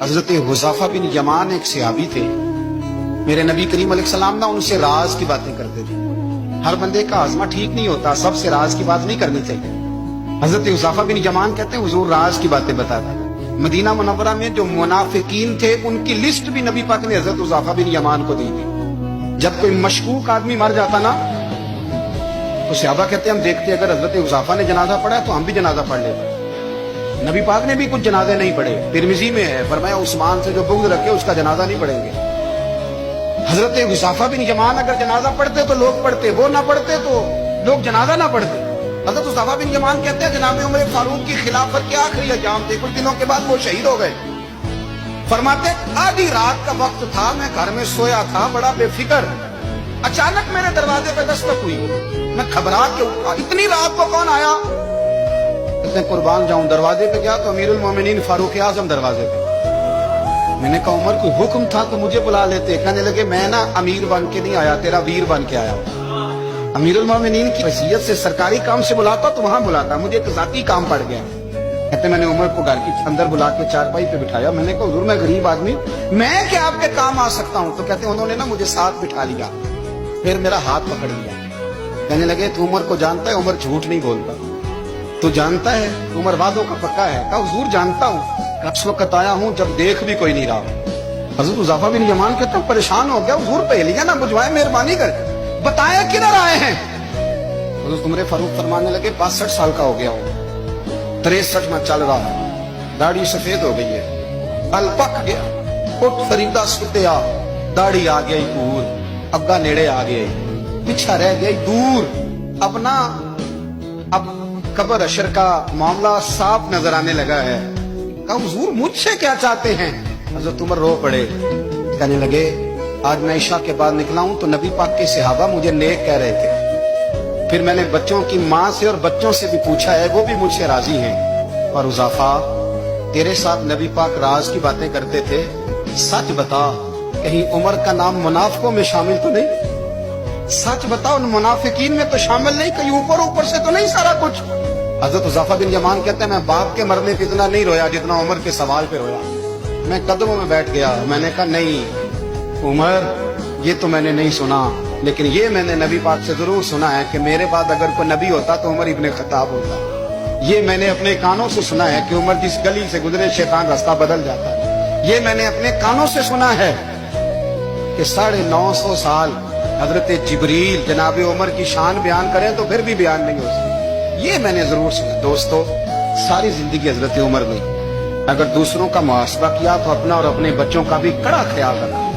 حضرت حذیفہ بن یمان ایک صحابی تھے، میرے نبی کریم علیہ السلام نا ان سے راز کی باتیں کرتے تھے۔ ہر بندے کا ہاضمہ ٹھیک نہیں ہوتا، سب سے راز کی بات نہیں کرنی چاہیے۔ حضرت حذیفہ بن یمان کہتے ہیں حضور راز کی باتیں بتاتے۔ مدینہ منورہ میں جو منافقین تھے ان کی لسٹ بھی نبی پاک نے حضرت حذیفہ بن یمان کو دی تھی۔ جب کوئی مشکوک آدمی مر جاتا نا تو صحابہ کہتے ہیں ہم دیکھتے اگر حضرت حذیفہ نے جنازہ پڑھا ہے تو ہم بھی جنازہ پڑھ لیتے۔ نبی پاک نے بھی کچھ جنازے نہیں پڑھے، ترمذی میں ہے، فرمایا عثمان سے جو بغض رکھے اس کا جنازہ نہیں پڑھیں گے۔ حضرت حذیفہ بن یمان اگر جنازہ پڑھتے تو لوگ پڑھتے، وہ نہ پڑھتے تو لوگ جنازہ نہ پڑھتے۔ حضرت حذیفہ بن یمان کہتے ہیں جناب عمر فاروق کی خلافت کے آخری ایام تھے، کچھ دنوں کے بعد وہ شہید ہو گئے۔ فرماتے آدھی رات کا وقت تھا، میں گھر میں سویا تھا بڑا بے فکر، اچانک میرے دروازے پہ دستک ہوئی، میں گھبرا کے اٹھا، اتنی رات کو کون آیا؟ اتنے قربان جاؤں، دروازے پہ گیا تو امیر المومنین فاروق اعظم دروازے پہ۔ میں نے کہا عمر کوئی حکم تھا تو مجھے بلا لیتے۔ کہنے لگے میں نا امیر بن کے نہیں آیا، تیرا ویر بن کے آیا ہوں۔ امیر المومنین کی حیثیت سے سرکاری کام سے بلاتا تو وہاں بلاتا، مجھے ایک ذاتی کام پڑ گیا۔ کہتے میں نے عمر کو گھر کی اندر بلا کے چارپائی پہ بٹھایا، میں نے کہا حضور میں غریب آدمی، میں کیا آپ کے کام آ سکتا ہوں؟ تو کہتے انہوں نے نا مجھے ساتھ بٹھا لیا، پھر میرا ہاتھ پکڑ لیا، کہنے لگے تو عمر کو جانتا ہے؟ عمر جھوٹ نہیں بولتا، تو جانتا ہے عمر وعدوں کا پکا ہے؟ کہا حضور جانتا ہوں، اس وقت آیا ہوں جب دیکھ بھی کوئی نہیں رہا۔ حضرت حذیفہ بن یمان کہتا ہوں پریشان ہو گیا، حضور پہلیاں نہ بجھوائے، مہربانی کر بتائیں کدھر آئے ہیں؟ حضرت عمر فاروق فرمانے لگے 62 سال کا ہو گیا ہوں، 63 میں چل رہا ہے، داڑھی سفید ہو گئی ہے، بل پک گیا، اٹھ فریدہ ستیا، داڑھی آ گئی دور، اگا نیڑے آ گئے، پیچھا رہ گئی دور، اب قبر اشر کا معاملہ صاف نظر آنے لگا ہے۔ کہا حضور مجھ سے کیا چاہتے ہیں؟ حضرت عمر رو پڑے، کہنے لگے آج میں عشاء کے بعد نکلا ہوں تو نبی پاک کے صحابہ مجھے نیک کہہ رہے تھے، پھر میں نے بچوں کی ماں سے اور بچوں سے بھی پوچھا ہے، وہ بھی مجھ سے راضی ہیں۔ اور حذیفہ تیرے ساتھ نبی پاک راز کی باتیں کرتے تھے، سچ بتا کہیں عمر کا نام منافقوں میں شامل تو نہیں؟ سچ بتا ان منافقین میں تو شامل نہیں، کہیں اوپر سے تو نہیں سارا کچھ؟ حضرت حذیفہ بن یمان کہتے ہیں میں باپ کے مرنے پہ اتنا نہیں رویا جتنا عمر کے سوال پہ رویا۔ میں قدموں میں بیٹھ گیا، میں نے کہا نہیں عمر یہ تو میں نے نہیں سنا، لیکن یہ میں نے نبی پاک سے ضرور سنا ہے کہ میرے بعد اگر کوئی نبی ہوتا تو عمر ابن خطاب ہوتا۔ یہ میں نے اپنے کانوں سے سنا ہے کہ عمر جس گلی سے گزرے شیطان راستہ بدل جاتا ہے۔ یہ میں نے اپنے کانوں سے سنا ہے کہ 950 سال حضرت جبریل جناب عمر کی شان بیان کریں تو پھر بھی بیان نہیں ہو سکتا۔ یہ میں نے ضرور سنا۔ دوستو ساری زندگی حضرت عمر نے اگر دوسروں کا محاسبہ کیا تو اپنا اور اپنے بچوں کا بھی کڑا خیال رکھا۔